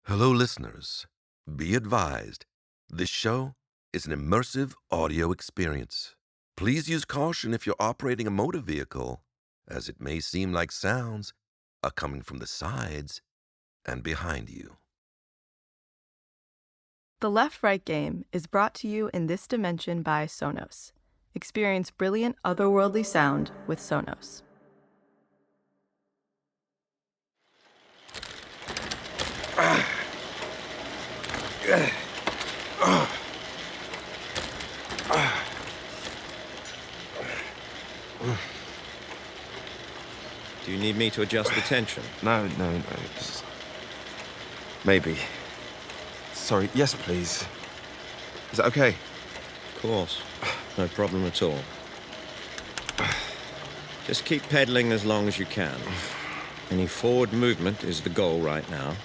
Hello, listeners. Be advised, this show is an immersive audio experience. Please use caution if you're operating a motor vehicle, as it may seem like sounds are coming from the sides and behind you. The Left-Right game is brought to you in this dimension by Sonos. Experience brilliant otherworldly sound with Sonos. Do you need me to adjust the tension? No. Just... Maybe. Sorry, yes, please. Is that okay? Of course. No problem at all. Just keep pedaling as long as you can. Any forward movement is the goal right now.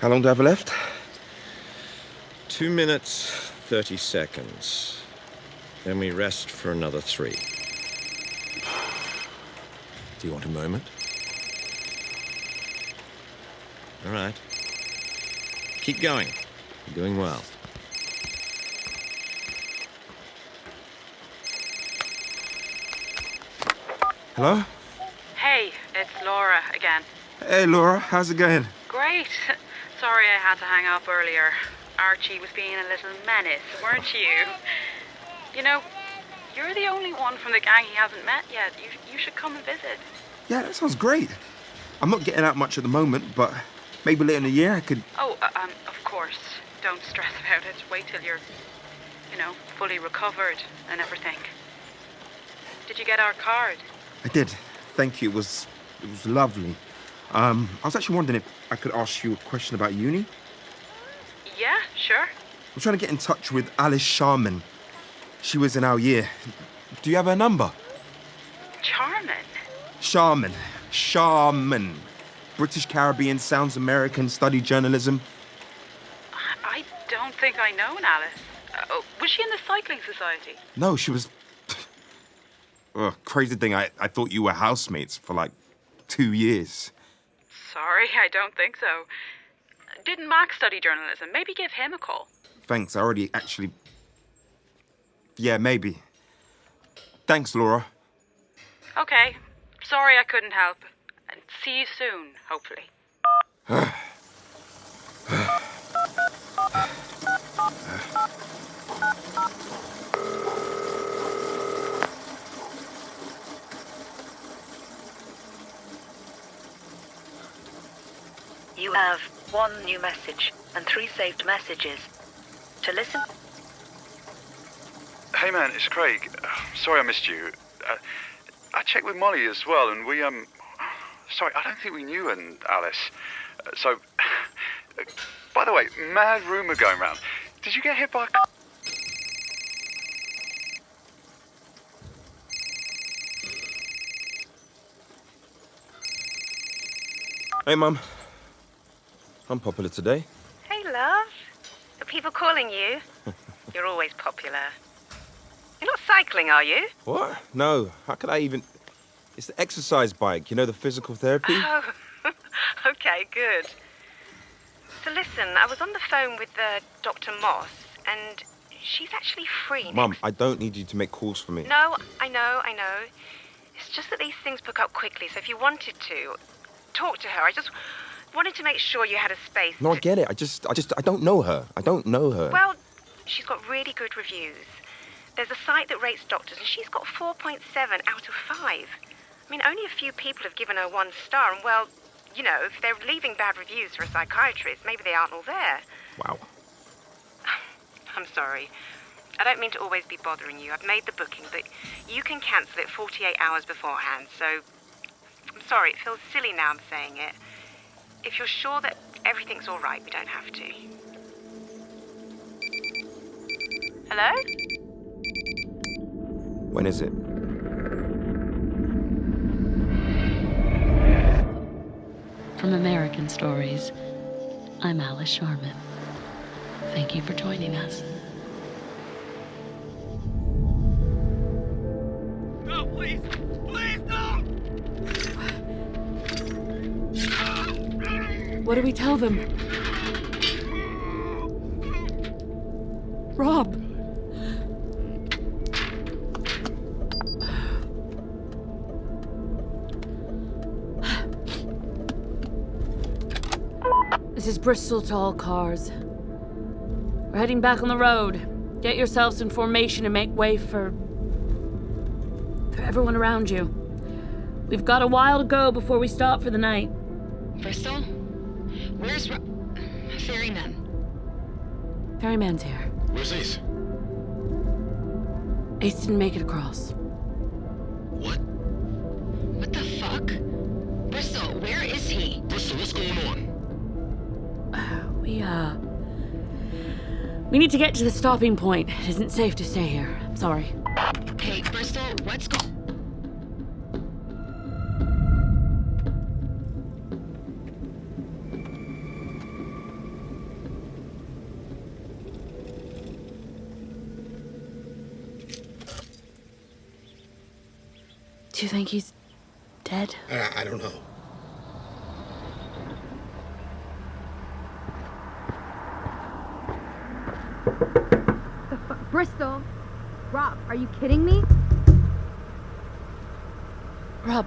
How long do I have left? 2 minutes, 30 seconds. Then we rest for another 3. Do you want a moment? All right. Keep going. You're doing well. Hello? Hey, it's Laura again. Hey, Laura, how's it going? Great. Sorry I had to hang up earlier. Archie was being a little menace, weren't you? You know, you're the only one from the gang he hasn't met yet. You should come and visit. Yeah, that sounds great. I'm not getting out much at the moment, but maybe later in the year I could... Oh, of course. Don't stress about it. Wait till you're, fully recovered and everything. Did you get our card? I did. Thank you. It was lovely. I was actually wondering if I could ask you a question about uni. Yeah, sure. I'm trying to get in touch with Alice Sharman. She was in our year. Do you have her number? Sharman. British Caribbean, sounds American, studied journalism. I don't think I know an Alice. Was she in the cycling society? No, she was... crazy thing, I thought you were housemates for like 2 years. Sorry, I don't think so. Didn't Max study journalism? Maybe give him a call. Thanks, I already actually... Yeah, maybe. Thanks, Laura. Okay. Sorry I couldn't help. And see you soon, hopefully. You have 1 new message and 3 saved messages. To listen... Hey man, it's Craig. Sorry I missed you. I checked with Molly as well, and we, sorry, I don't think we knew an Alice. So, by the way, mad rumour going round. Did you get hit by a... Hey, Mum. I'm popular today. Hey, love. Are people calling you? You're always popular. You're not cycling, are you? What? No. How could I even... It's the exercise bike, the physical therapy? Oh, okay, good. So listen, I was on the phone with Dr. Moss, and she's actually free Mum, I don't need you to make calls for me. No, I know. It's just that these things book up quickly, so if you wanted to, talk to her. I just wanted to make sure you had a space. No, I get it. I don't know her. Well, she's got really good reviews. There's a site that rates doctors, and she's got 4.7 out of 5. I mean, only a few people have given her 1 star, and well, if they're leaving bad reviews for a psychiatrist, maybe they aren't all there. Wow. I'm sorry. I don't mean to always be bothering you. I've made the booking, but you can cancel it 48 hours beforehand, so... I'm sorry, it feels silly now I'm saying it. If you're sure that everything's all right, we don't have to. Hello? When is it? From American Stories, I'm Alice Sharman. Thank you for joining us. No, please! Please, no! What do we tell them? Rob. This is Bristol to all cars. We're heading back on the road. Get yourselves in formation and make way for everyone around you. We've got a while to go before we stop for the night. Bristol? Where's Ferryman? Ferryman's here. Where's Ace? Ace didn't make it across. What? What the fuck? Bristol, where is he? Bristol, what's going on? We need to get to the stopping point. It isn't safe to stay here. I'm sorry. Hey, Bristol, what's going... Do you think he's dead? I don't know. Bristol? Rob, are you kidding me? Rob.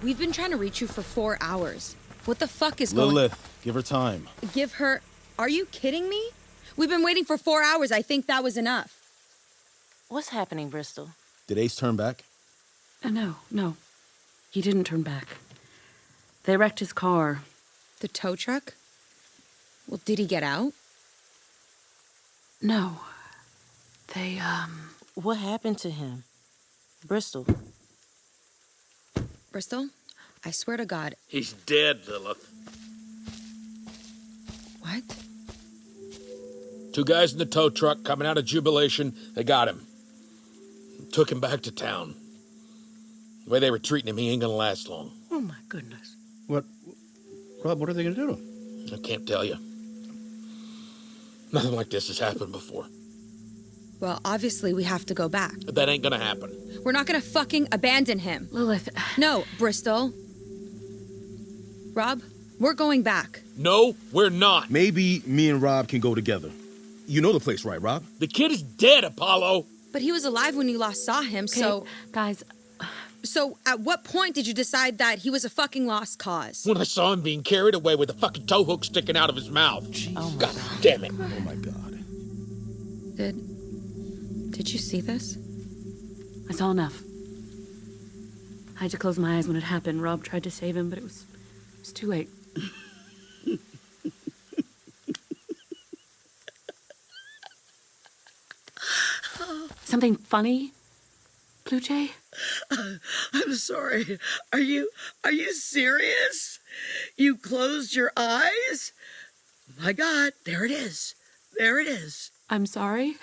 We've been trying to reach you for 4 hours. What the fuck is going... Lilith, give her time. Give her... Are you kidding me? We've been waiting for 4 hours. I think that was enough. What's happening, Bristol? Did Ace turn back? No. He didn't turn back. They wrecked his car. The tow truck? Well, did he get out? No. They, What happened to him? Bristol. Bristol, I swear to God... He's dead, Lilith. What? 2 guys in the tow truck coming out of Jubilation. They got him. Took him back to town. The way they were treating him, he ain't gonna last long. Oh, my goodness. What? Rob, what are they gonna do to him? I can't tell you. Nothing like this has happened before. Well, obviously we have to go back. But that ain't gonna happen. We're not gonna fucking abandon him. Lilith... No, Bristol. Rob, we're going back. No, we're not. Maybe me and Rob can go together. You know the place, right, Rob? The kid is dead, Apollo. But he was alive when you last saw him, so... Guys... So, at what point did you decide that he was a fucking lost cause? When I saw him being carried away with a fucking tow hook sticking out of his mouth. Jeez. Oh God damn it. Oh, my God. Did you see this? I saw enough. I had to close my eyes when it happened. Rob tried to save him, but it was too late. Something funny, Blue Jay? I'm sorry. Are you serious? You closed your eyes? My God, there it is. There it is. I'm sorry?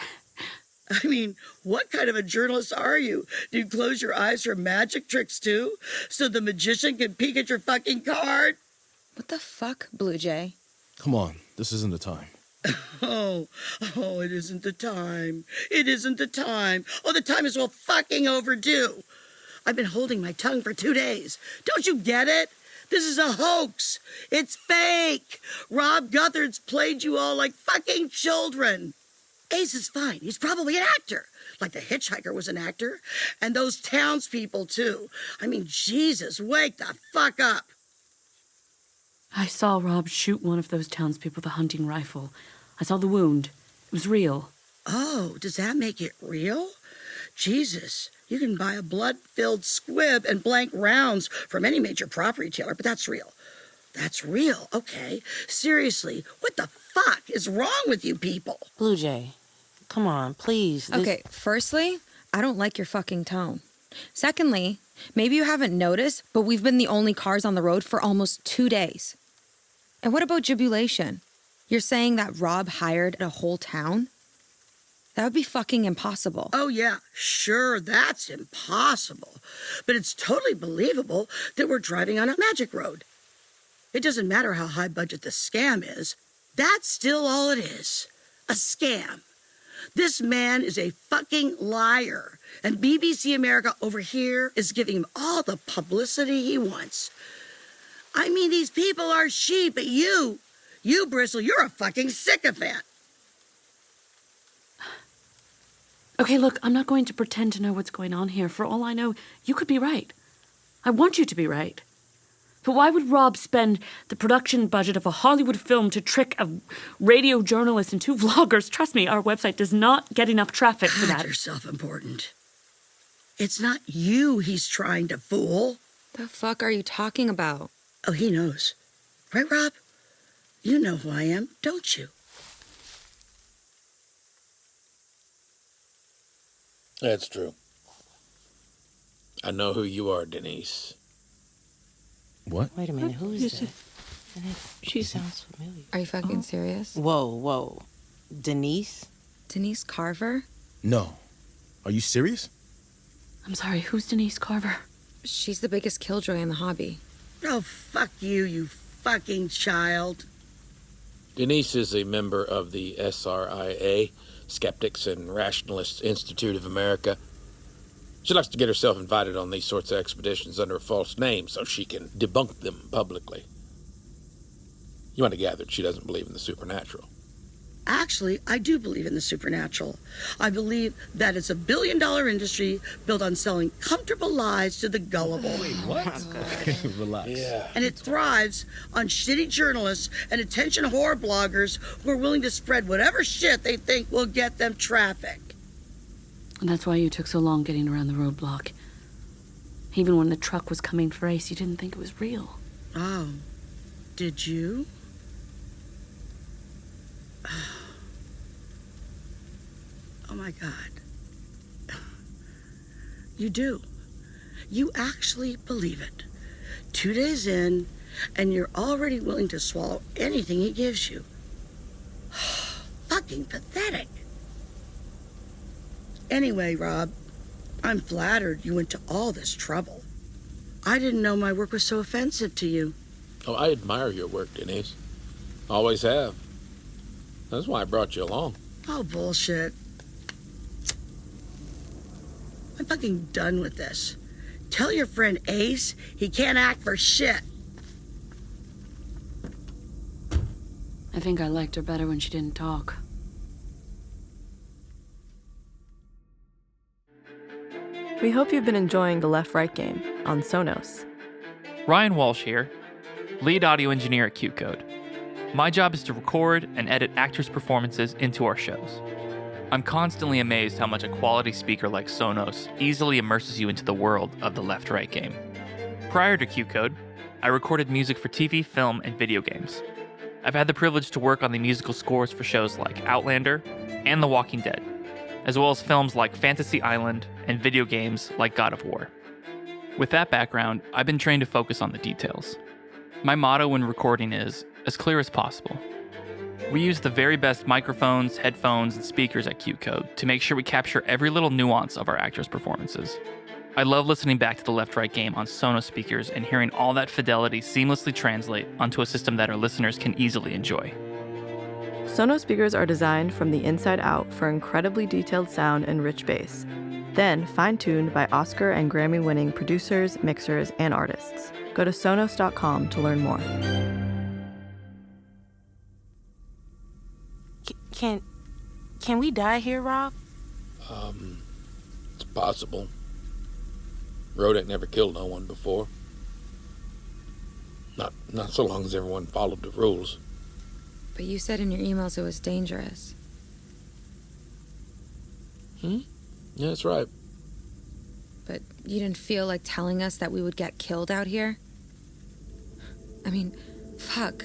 I mean, what kind of a journalist are you? Do you close your eyes for magic tricks too? So the magician can peek at your fucking card? What the fuck, Blue Jay? Come on, this isn't the time. Oh, it isn't the time. It isn't the time. Oh, the time is well fucking overdue. I've been holding my tongue for 2 days. Don't you get it? This is a hoax. It's fake. Rob Guthard's played you all like fucking children. Ace is fine. He's probably an actor. Like the hitchhiker was an actor. And those townspeople, too. I mean, Jesus, wake the fuck up. I saw Rob shoot one of those townspeople with a hunting rifle. I saw the wound. It was real. Oh, does that make it real? Jesus, you can buy a blood-filled squib and blank rounds from any major prop retailer, but that's real. That's real, okay. Seriously, what the fuck is wrong with you people? Blue Jay, come on, please. Okay, firstly, I don't like your fucking tone. Secondly, maybe you haven't noticed, but we've been the only cars on the road for almost 2 days. And what about Jubilation? You're saying that Rob hired a whole town? That would be fucking impossible. Oh, yeah, sure, that's impossible. But it's totally believable that we're driving on a magic road. It doesn't matter how high budget the scam is. That's still all it is. A scam. This man is a fucking liar. And BBC America over here is giving him all the publicity he wants. I mean, these people are sheep, but you, Bristol, you're a fucking sycophant. Okay, look, I'm not going to pretend to know what's going on here. For all I know, you could be right. I want you to be right. But why would Rob spend the production budget of a Hollywood film to trick a radio journalist and 2 vloggers? Trust me, our website does not get enough traffic for that. You're self-important. It's not you he's trying to fool. The fuck are you talking about? Oh, he knows. Right, Rob? You know who I am, don't you? That's true. I know who you are, Denise. What? Wait a minute, who is that? She sounds familiar. Are you fucking serious? Whoa. Denise? Denise Carver? No. Are you serious? I'm sorry, who's Denise Carver? She's the biggest killjoy in the hobby. Oh, fuck you, you fucking child. Denise is a member of the SRIA, Skeptics and Rationalists Institute of America. She likes to get herself invited on these sorts of expeditions under a false name so she can debunk them publicly. You might have gathered she doesn't believe in the supernatural. Actually, I do believe in the supernatural. I believe that it's a billion-dollar industry built on selling comfortable lies to the gullible. Wait, what? Relax. Yeah. And it thrives on shitty journalists and attention whore bloggers who are willing to spread whatever shit they think will get them traffic. And that's why you took so long getting around the roadblock. Even when the truck was coming for Ace, you didn't think it was real. Oh, did you? Oh my God. You do. You actually believe it. 2 days in, and you're already willing to swallow anything he gives you. Fucking pathetic. Anyway, Rob, I'm flattered you went to all this trouble. I didn't know my work was so offensive to you. Oh, I admire your work, Denise. Always have. That's why I brought you along. Oh, bullshit. I'm fucking done with this. Tell your friend Ace he can't act for shit. I think I liked her better when she didn't talk. We hope you've been enjoying the Left-Right game on Sonos. Ryan Walsh here, lead audio engineer at QCODE. My job is to record and edit actors' performances into our shows. I'm constantly amazed how much a quality speaker like Sonos easily immerses you into the world of the Left-Right game. Prior to QCODE, I recorded music for TV, film, and video games. I've had the privilege to work on the musical scores for shows like Outlander and The Walking Dead, as well as films like Fantasy Island and video games like God of War. With that background, I've been trained to focus on the details. My motto when recording is, as clear as possible. We use the very best microphones, headphones, and speakers at QCODE to make sure we capture every little nuance of our actors' performances. I love listening back to the Left-Right game on Sonos speakers and hearing all that fidelity seamlessly translate onto a system that our listeners can easily enjoy. Sonos speakers are designed from the inside out for incredibly detailed sound and rich bass, then fine-tuned by Oscar and Grammy-winning producers, mixers, and artists. Go to Sonos.com to learn more. Can we die here, Rob? It's possible. Road ain't never killed no one before. Not so long as everyone followed the rules. But you said in your emails it was dangerous. Yeah, that's right. But you didn't feel like telling us that we would get killed out here? I mean, fuck.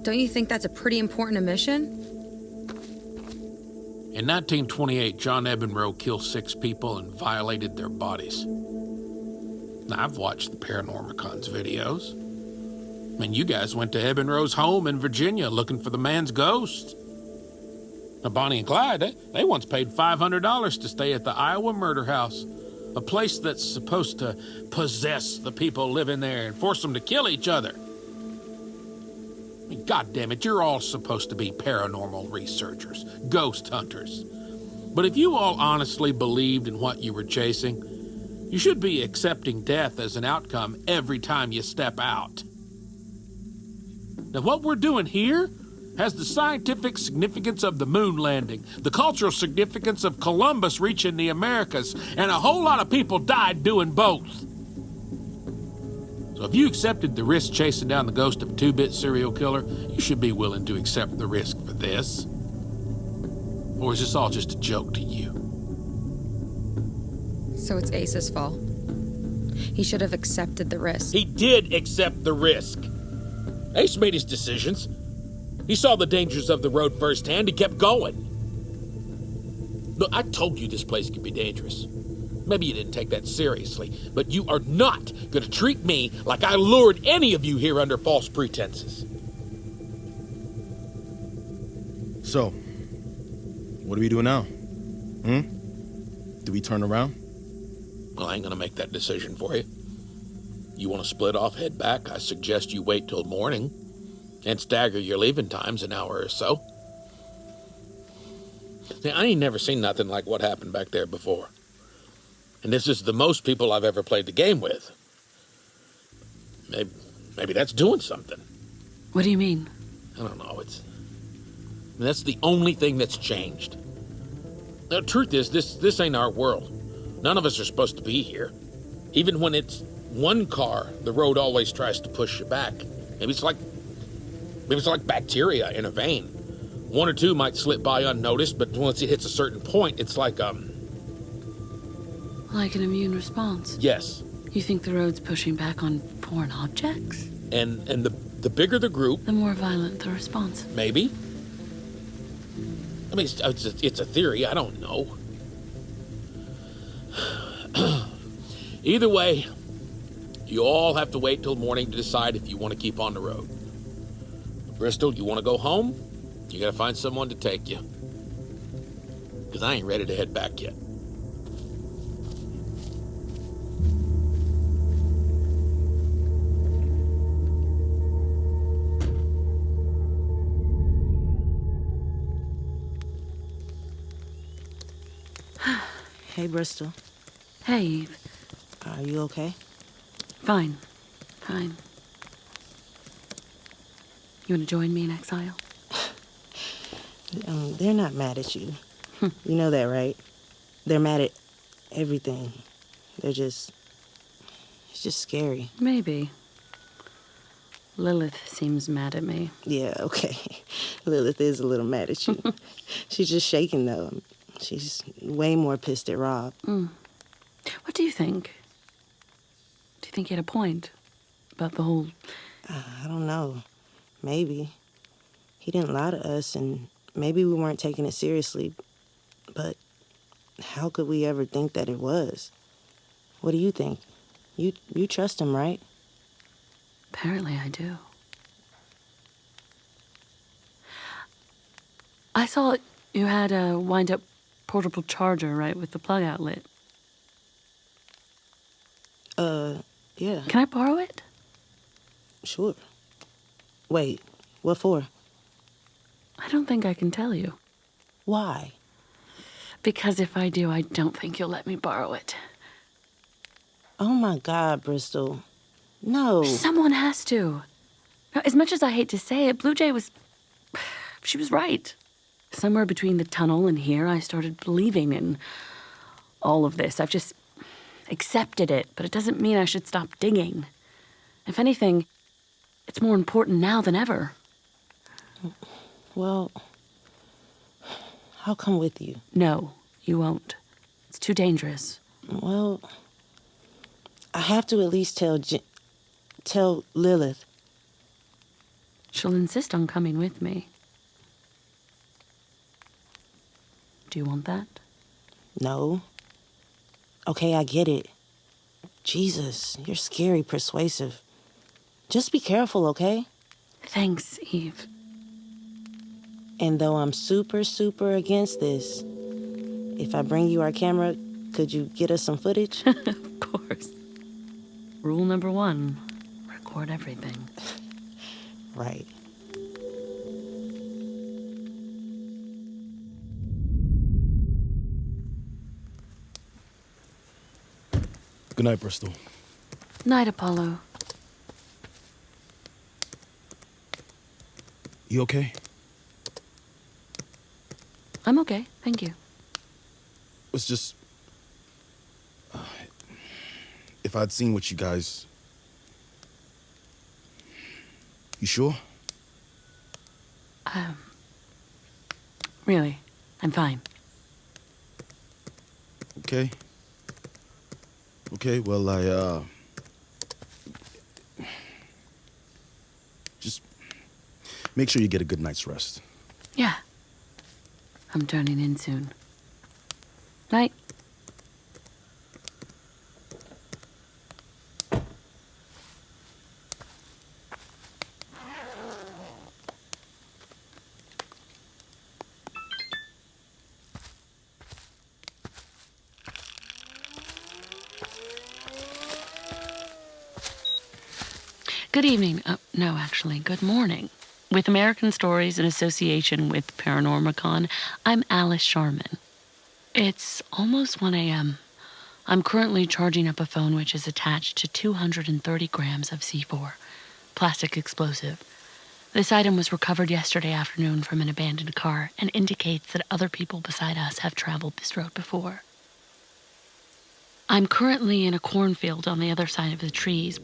Don't you think that's a pretty important mission? In 1928, John Ebenroe killed 6 people and violated their bodies. Now, I've watched the Paranormicons videos. I mean, you guys went to Ebenroe's home in Virginia looking for the man's ghost. Now, Bonnie and Clyde, they once paid $500 to stay at the Iowa Murder House, a place that's supposed to possess the people living there and force them to kill each other. I mean, God damn it, you're all supposed to be paranormal researchers, ghost hunters. But if you all honestly believed in what you were chasing, you should be accepting death as an outcome every time you step out. Now, what we're doing here has the scientific significance of the moon landing, the cultural significance of Columbus reaching the Americas, and a whole lot of people died doing both. So if you accepted the risk chasing down the ghost of a 2-bit serial killer, you should be willing to accept the risk for this. Or is this all just a joke to you? So it's Ace's fault. He should have accepted the risk. He did accept the risk. Ace made his decisions. He saw the dangers of the road firsthand. He kept going. Look, I told you this place could be dangerous. Maybe you didn't take that seriously, but you are not going to treat me like I lured any of you here under false pretenses. So, what do we do now? Do we turn around? Well, I ain't going to make that decision for you. You want to split off, head back? I suggest you wait till morning and stagger your leaving times an hour or so. Now, I ain't never seen nothing like what happened back there before. And this is the most people I've ever played the game with. Maybe that's doing something. What do you mean? I don't know. That's the only thing that's changed. The truth is, this ain't our world. None of us are supposed to be here. Even when it's one car, the road always tries to push you back. Maybe it's like bacteria in a vein. One or two might slip by unnoticed, but once it hits a certain point, it's like Like an immune response? Yes. You think the road's pushing back on foreign objects? And the bigger the group... the more violent the response. Maybe. I mean, it's a theory. I don't know. Either way, you all have to wait till morning to decide if you want to keep on the road. Bristol, you want to go home? You got to find someone to take you. Because I ain't ready to head back yet. Hey, Bristol. Hey, Eve. Are you okay? Fine. You want to join me in exile? They're not mad at you. You know that, right? They're mad at everything. It's just scary. Maybe. Lilith seems mad at me. Yeah, okay. Lilith is a little mad at you. She's just shaking, though. She's way more pissed at Rob. What do you think? Do you think he had a point about the whole... I don't know. Maybe. He didn't lie to us, and maybe we weren't taking it seriously. But how could we ever think that it was? What do you think? You trust him, right? Apparently I do. I saw you had a wind-up portable charger, right, with the plug outlet. Yeah. Can I borrow it? Sure. Wait, what for? I don't think I can tell you. Why? Because if I do, I don't think you'll let me borrow it. Oh my God, Bristol. No. Someone has to. Now, as much as I hate to say it, Blue Jay was... she was right. Somewhere between the tunnel and here, I started believing in all of this. I've just accepted it, but it doesn't mean I should stop digging. If anything, it's more important now than ever. Well, I'll come with you. No, you won't. It's too dangerous. Well, I have to at least tell Lilith. She'll insist on coming with me. Do you want that? No. Okay, I get it. Jesus, you're scary persuasive. Just be careful, okay? Thanks, Eve. And though I'm super, super against this, if I bring you our camera, could you get us some footage? Of course. Rule number 1, record everything. Right. Good night, Bristol. Night, Apollo. You okay? I'm okay, thank you. It's just... if I'd seen what you guys... You sure? Really, I'm fine. Okay. Okay, well, just make sure you get a good night's rest. Yeah. I'm turning in soon. Night. Good evening. No, actually, good morning. With American Stories in association with Paranormicon, I'm Alice Sharman. It's almost 1 a.m. I'm currently charging up a phone which is attached to 230 grams of C4, plastic explosive. This item was recovered yesterday afternoon from an abandoned car and indicates that other people beside us have traveled this road before. I'm currently in a cornfield on the other side of the trees,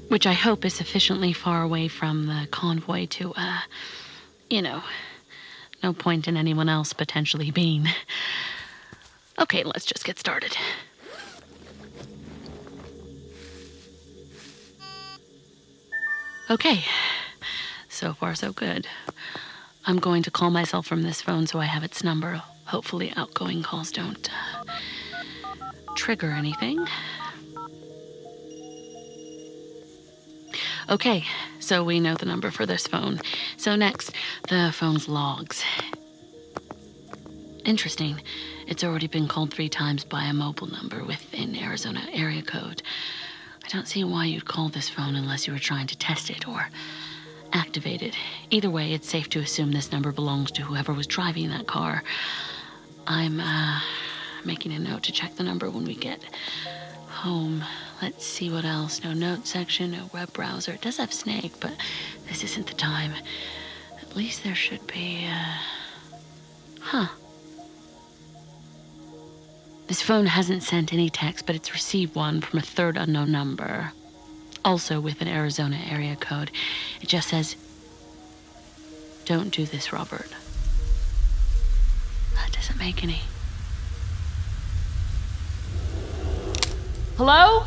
which I hope is sufficiently far away from the convoy to, no point in anyone else potentially being. Okay, let's just get started. Okay, so far so good. I'm going to call myself from this phone so I have its number. Hopefully outgoing calls don't trigger anything. Okay, so we know the number for this phone. So next, the phone's logs. Interesting. It's already been called 3 times by a mobile number within Arizona area code. I don't see why you'd call this phone unless you were trying to test it or activate it. Either way, it's safe to assume this number belongs to whoever was driving that car. I'm making a note to check the number when we get home. Let's see what else. No note section, no web browser. It does have Snake, but this isn't the time. At least there should be, This phone hasn't sent any text, but it's received one from a third unknown number. Also with an Arizona area code. It just says, "Don't do this, Robert." That doesn't make any. Hello?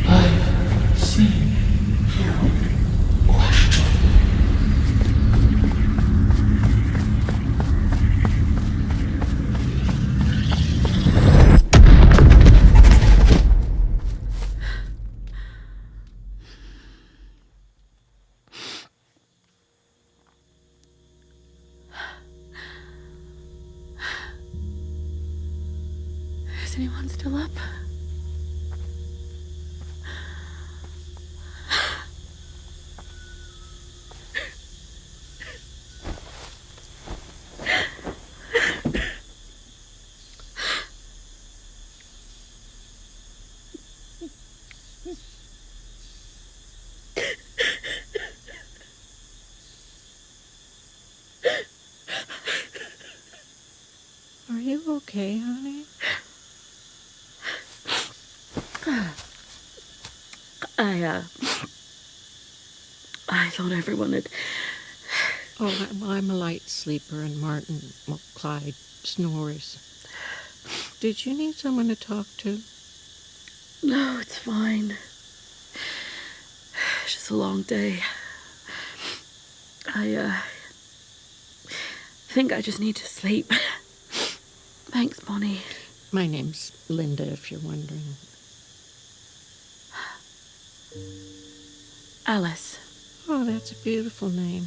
I've seen your question. Is anyone still up? Are you okay, honey? I thought everyone had... Oh, I'm a light sleeper, and Martin, well, Clyde, snores. Did you need someone to talk to? No, it's fine. It's just a long day. I think I just need to sleep. Thanks, Bonnie. My name's Linda, if you're wondering. Alice. Oh, that's a beautiful name.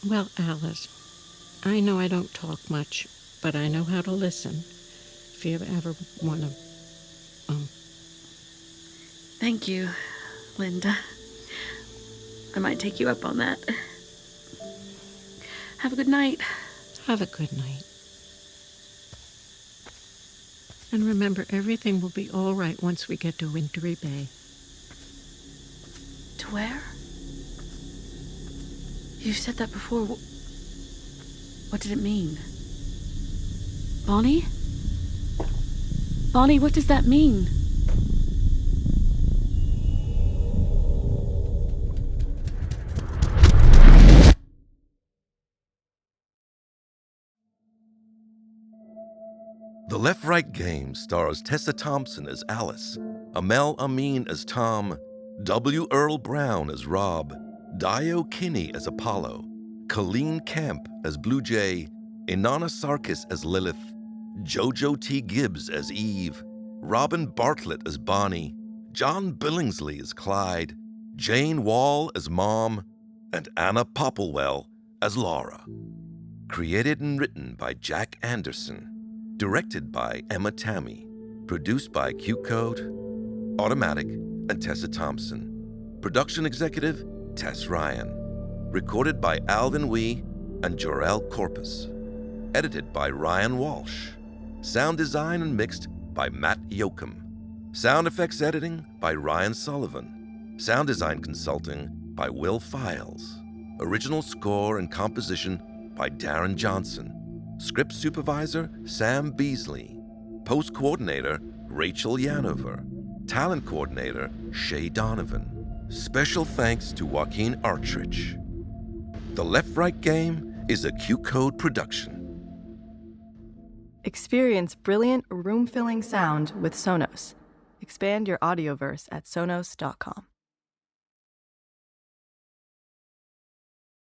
Well, Alice, I know I don't talk much, but I know how to listen. If you ever want to, Thank you, Linda. I might take you up on that. Have a good night. Have a good night. And remember, everything will be all right once we get to Wintry Bay. To where? You said that before. What did it mean? Bonnie? Bonnie, what does that mean? The Left-Right Game stars Tessa Thompson as Alice, Amel Amin as Tom, W. Earl Brown as Rob, Dio Kinney as Apollo, Colleen Camp as Blue Jay, Inanna Sarkis as Lilith, Jojo T. Gibbs as Eve, Robin Bartlett as Bonnie, John Billingsley as Clyde, Jane Wall as Mom, and Anna Popplewell as Laura. Created and written by Jack Anderson. Directed by Emma Tammy. Produced by QCODE, Automatik, and Tessa Thompson. Production executive, Tess Ryan. Recorded by Alvin Wee and Jorel Corpus. Edited by Ryan Walsh. Sound design and mixed by Matt Yoakum. Sound effects editing by Ryan Sullivan. Sound design consulting by Will Files. Original score and composition by Darren Johnson. Script supervisor, Sam Beasley. Post coordinator, Rachel Yanover. Talent coordinator, Shay Donovan. Special thanks to Joaquin Artrich. The Left-Right Game is a QCODE production. Experience brilliant room-filling sound with Sonos. Expand your audioverse at sonos.com.